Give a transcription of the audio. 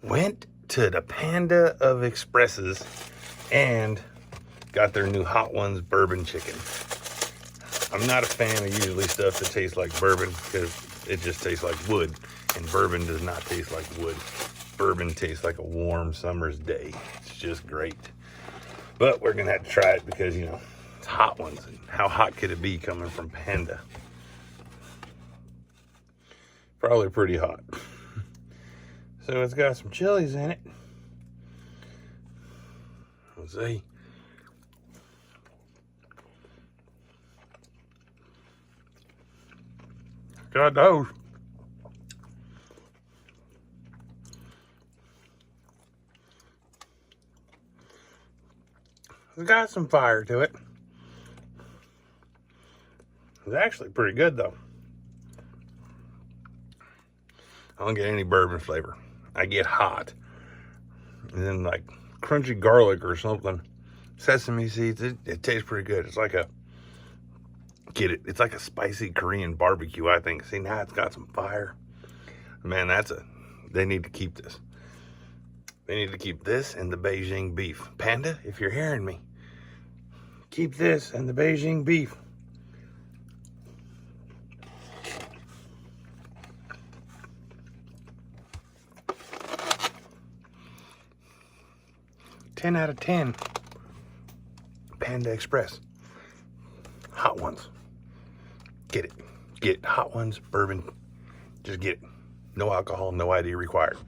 Went to the Panda of Expresses and got their new Hot Ones bourbon chicken. I'm not a fan of usually stuff that tastes like bourbon because it just tastes like wood, and bourbon does not taste like wood. Bourbon tastes like a warm summer's day. It's just great. But we're gonna have to try it because, you know, it's Hot Ones. And how hot could it be coming from Panda? Probably pretty hot. So it's got some chilies in it. Let's see. Got those. It's got some fire to it. It's actually pretty good though. I don't get any bourbon flavor. I get hot. And then like crunchy garlic or something. Sesame seeds, it tastes pretty good. It's like a, get it, it's like a spicy Korean barbecue, I think. See, now it's got some fire. Man, they need to keep this. They need to keep this and the Beijing beef. Panda, if you're hearing me, keep this and the Beijing beef. Ten out of 10. Panda Express. Hot Ones. Get it. Get Hot Ones, bourbon. Just get it. No alcohol, no ID required.